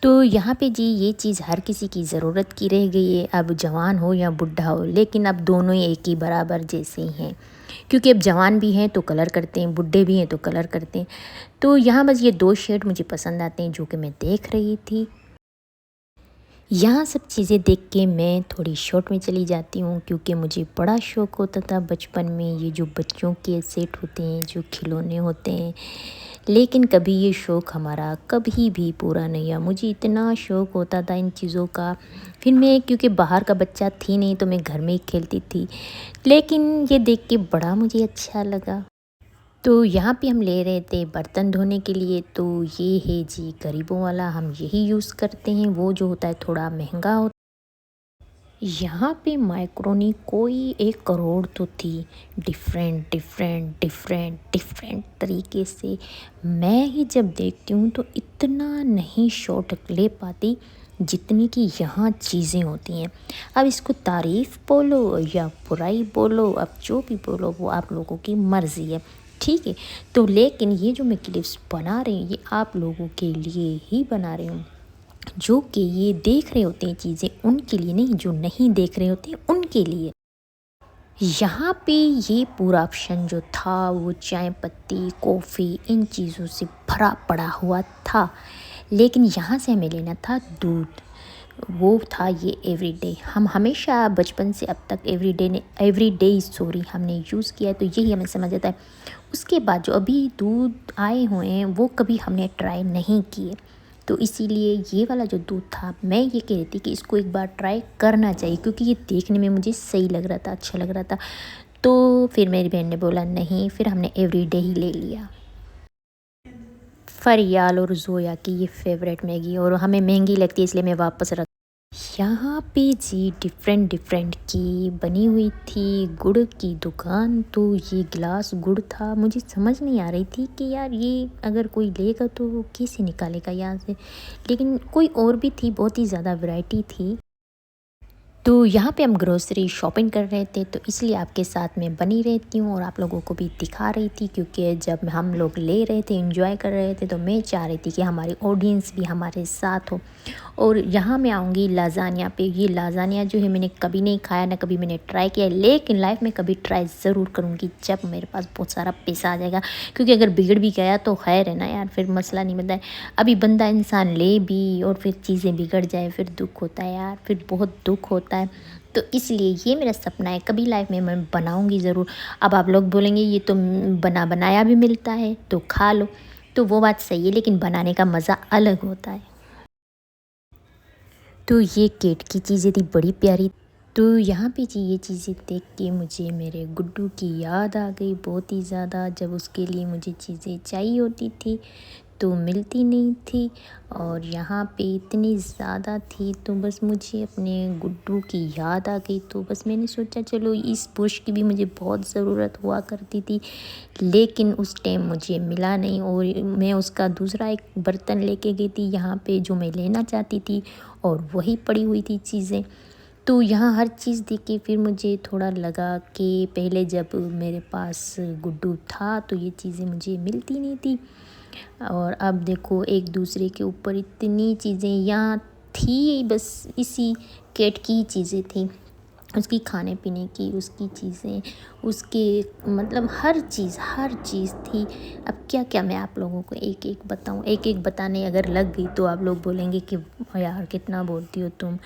तो यहाँ पे जी ये चीज़ हर किसी की ज़रूरत की रह गई है, अब जवान हो या बुढ़ा हो, लेकिन अब दोनों ही एक ही बराबर जैसे ही हैं। क्योंकि अब जवान भी हैं तो कलर करते हैं, बुढ़े भी हैं तो कलर करते हैं। तो यहाँ बस ये 2 शेड मुझे पसंद आते हैं जो कि मैं देख रही थी। यहाँ सब चीज़ें देख के मैं थोड़ी शॉर्ट में चली जाती हूँ, क्योंकि मुझे बड़ा शौक़ होता था बचपन में ये जो बच्चों के सेट होते हैं, जो खिलौने होते हैं। लेकिन कभी ये शौक़ हमारा कभी भी पूरा नहीं हुआ। मुझे इतना शौक़ होता था इन चीज़ों का। फिर मैं, क्योंकि बाहर का बच्चा थी नहीं, तो मैं घर में ही खेलती थी। लेकिन ये देख के बड़ा मुझे अच्छा लगा। तो यहाँ पे हम ले रहे थे बर्तन धोने के लिए, तो ये है जी गरीबों वाला, हम यही यूज़ करते हैं। वो जो होता है थोड़ा महंगा होता है। यहाँ पे माइक्रोनी कोई 1 करोड़ तो थी, डिफरेंट डिफरेंट डिफरेंट डिफरेंट तरीके से। मैं ही जब देखती हूँ तो इतना नहीं शॉट ले पाती जितनी कि यहाँ चीज़ें होती हैं। अब इसको तारीफ़ बोलो या बुराई बोलो, अब जो भी बोलो वो आप लोगों की मर्ज़ी है, ठीक है। तो लेकिन ये जो मैं क्लिप्स बना रही हूँ ये आप लोगों के लिए ही बना रही हूँ, जो कि ये देख रहे होते हैं चीज़ें, उनके लिए नहीं, जो नहीं देख रहे होते उनके लिए। यहाँ पे ये पूरा ऑप्शन जो था वो चाय पत्ती, कॉफ़ी, इन चीज़ों से भरा पड़ा हुआ था। लेकिन यहाँ से हमें लेना था दूध, वो था ये एवरीडे। हम हमेशा बचपन से अब तक एवरीडे सॉरी हमने यूज़ किया है, तो यही हमें समझ आता है। उसके बाद जो अभी दूध आए हुए हैं वो कभी हमने ट्राई नहीं किए, तो इसीलिए ये वाला जो दूध था, मैं ये कह रही थी कि इसको एक बार ट्राई करना चाहिए, क्योंकि ये देखने में मुझे सही लग रहा था, अच्छा लग रहा था। तो फिर मेरी बहन ने बोला नहीं, फिर हमने एवरीडे ही ले लिया। फरियाल और ज़ोया की ये फेवरेट मैगी, और हमें महंगी लगती है इसलिए मैं वापस रख। यहाँ पे जी डिफरेंट डिफरेंट की बनी हुई थी गुड़ की दुकान। तो ये गिलास गुड़ था, मुझे समझ नहीं आ रही थी कि यार ये अगर कोई लेगा तो वो कैसे निकालेगा यहाँ से। लेकिन कोई और भी थी, बहुत ही ज़्यादा वैरायटी थी। तो यहाँ पे हम ग्रोसरी शॉपिंग कर रहे थे, तो इसलिए आपके साथ में बनी रहती हूँ और आप लोगों को भी दिखा रही थी, क्योंकि जब हम लोग ले रहे थे, एंजॉय कर रहे थे, तो मैं चाह रही थी कि हमारी ऑडियंस भी हमारे साथ हो। और यहाँ मैं आऊँगी लाज़ानिया पे। ये लाज़ानिया जो है मैंने कभी नहीं खाया, ना कभी मैंने ट्राई किया, लेकिन लाइफ में कभी ट्राई ज़रूर करूँगी जब मेरे पास बहुत सारा पैसा आ जाएगा। क्योंकि अगर बिगड़ भी गया तो खैर है ना यार, फिर मसला नहीं बनता है। अभी बंदा इंसान ले भी और फिर चीज़ें बिगड़ जाए, फिर दुःख होता है यार, फिर बहुत दुःख होता है। तो इसलिए ये मेरा सपना है, कभी लाइफ में मैं बनाऊँगी ज़रूर। अब आप लोग बोलेंगे ये तो बना बनाया भी मिलता है तो खा लो, तो वो बात सही है, लेकिन बनाने का मज़ा अलग होता है। तो ये केट की चीज़ें थी बड़ी प्यारी। तो यहाँ पे जी ये चीज़ें देख के मुझे मेरे गुड्डू की याद आ गई बहुत ही ज़्यादा, जब उसके लिए मुझे चीज़ें चाहिए होती थी तो मिलती नहीं थी। और यहाँ पे इतनी ज़्यादा थी तो बस मुझे अपने गुड्डू की याद आ गई। तो बस मैंने सोचा चलो इस बुश की भी मुझे बहुत ज़रूरत हुआ करती थी, लेकिन उस टाइम मुझे मिला नहीं। और मैं उसका दूसरा एक बर्तन लेके गई थी यहाँ पे जो मैं लेना चाहती थी, और वही पड़ी हुई थी चीज़ें। तो यहाँ हर चीज़ देख के फिर मुझे थोड़ा लगा कि पहले जब मेरे पास गुड्डू था तो ये चीज़ें मुझे मिलती नहीं थी, और अब देखो एक दूसरे के ऊपर इतनी चीज़ें यहाँ थी। बस इसी कैट की ही चीज़ें थी, उसकी खाने पीने की, उसकी चीज़ें, उसके मतलब हर चीज़ थी। अब क्या क्या मैं आप लोगों को एक एक बताऊँ, एक एक बताने अगर लग गई तो आप लोग बोलेंगे कि यार कितना बोलती हो तुम।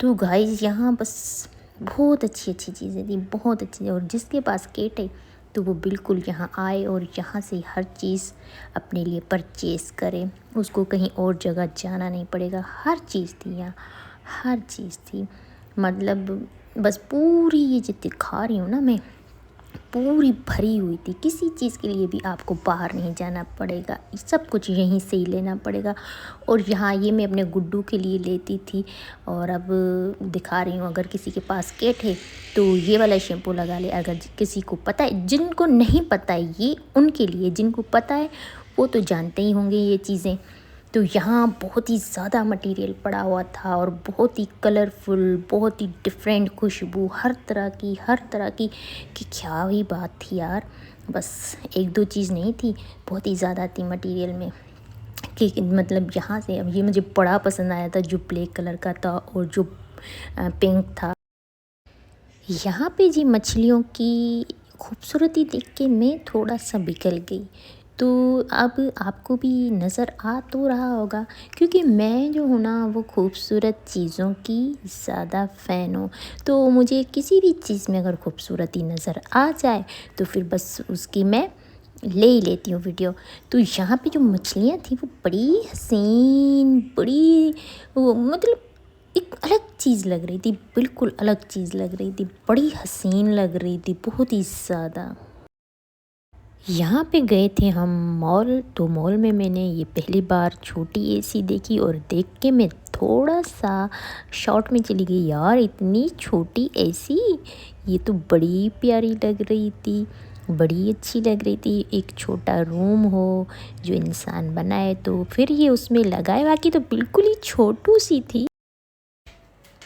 तो गाइस यहाँ बस बहुत अच्छी अच्छी चीज़ें थी, बहुत अच्छी। और जिसके पास कैट है तो वो बिल्कुल यहाँ आए और यहाँ से हर चीज़ अपने लिए परचेज़ करे, उसको कहीं और जगह जाना नहीं पड़ेगा। हर चीज़ थी यहाँ, हर चीज़ थी। मतलब बस पूरी ये जो दिखा रही हूँ ना मैं, पूरी भरी हुई थी। किसी चीज़ के लिए भी आपको बाहर नहीं जाना पड़ेगा, सब कुछ यहीं से ही लेना पड़ेगा। और यहाँ ये मैं अपने गुड्डू के लिए लेती थी। और अब दिखा रही हूँ, अगर किसी के पास कैट है तो ये वाला शैम्पू लगा ले। अगर किसी को पता है, जिनको नहीं पता है ये उनके लिए, जिनको पता है वो तो जानते ही होंगे ये चीज़ें। तो यहाँ बहुत ही ज़्यादा मटेरियल पड़ा हुआ था और बहुत ही कलरफुल, बहुत ही डिफरेंट खुशबू, हर तरह की कि क्या ही बात थी यार। बस एक दो चीज़ नहीं थी, बहुत ही ज़्यादा थी मटेरियल में। कि मतलब यहाँ से अब ये मुझे बड़ा पसंद आया था जो ब्लैक कलर का था और जो पिंक था। यहाँ पे जी मछलियों की खूबसूरती देख के मैं थोड़ा सा बिखर गई। तो अब आपको भी नज़र आ तो रहा होगा, क्योंकि मैं जो हूँ ना वो खूबसूरत चीज़ों की ज़्यादा फ़ैन हूँ। तो मुझे किसी भी चीज़ में अगर खूबसूरती नज़र आ जाए तो फिर बस उसकी मैं ले ही लेती हूँ वीडियो। तो यहाँ पे जो मछलियाँ थी वो बड़ी हसीन, बड़ी वो मतलब एक अलग चीज़ लग रही थी, बिल्कुल अलग चीज़ लग रही थी, बड़ी हसीन लग रही थी, बहुत ही ज़्यादा। यहाँ पे गए थे हम मॉल, तो मॉल में मैंने ये पहली बार छोटी एसी देखी और देख के मैं थोड़ा सा शॉक में चली गई। यार इतनी छोटी एसी, ये तो बड़ी प्यारी लग रही थी, बड़ी अच्छी लग रही थी। एक छोटा रूम हो जो इंसान बनाए तो फिर ये उसमें लगाए, बाकी तो बिल्कुल ही छोटू सी थी।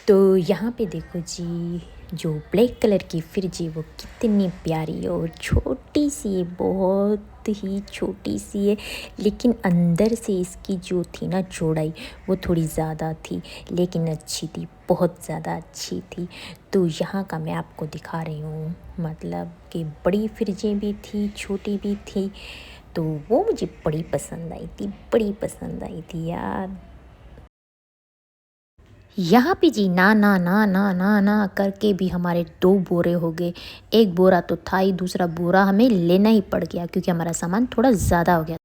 तो यहाँ पे देखो जी, जो ब्लैक कलर की फ्रिज है वो कितनी प्यारी है और छोटी सी है, बहुत ही छोटी सी है। लेकिन अंदर से इसकी जो थी ना चौड़ाई वो थोड़ी ज़्यादा थी, लेकिन अच्छी थी, बहुत ज़्यादा अच्छी थी। तो यहाँ का मैं आपको दिखा रही हूँ, मतलब कि बड़ी फ्रिजें भी थी, छोटी भी थी। तो वो मुझे बड़ी पसंद आई थी, बड़ी पसंद आई थी यार। यहाँ पे जी ना ना ना ना ना ना करके भी हमारे 2 बोरे हो गए। एक बोरा तो था ही, दूसरा बोरा हमें लेना ही पड़ गया क्योंकि हमारा सामान थोड़ा ज़्यादा हो गया।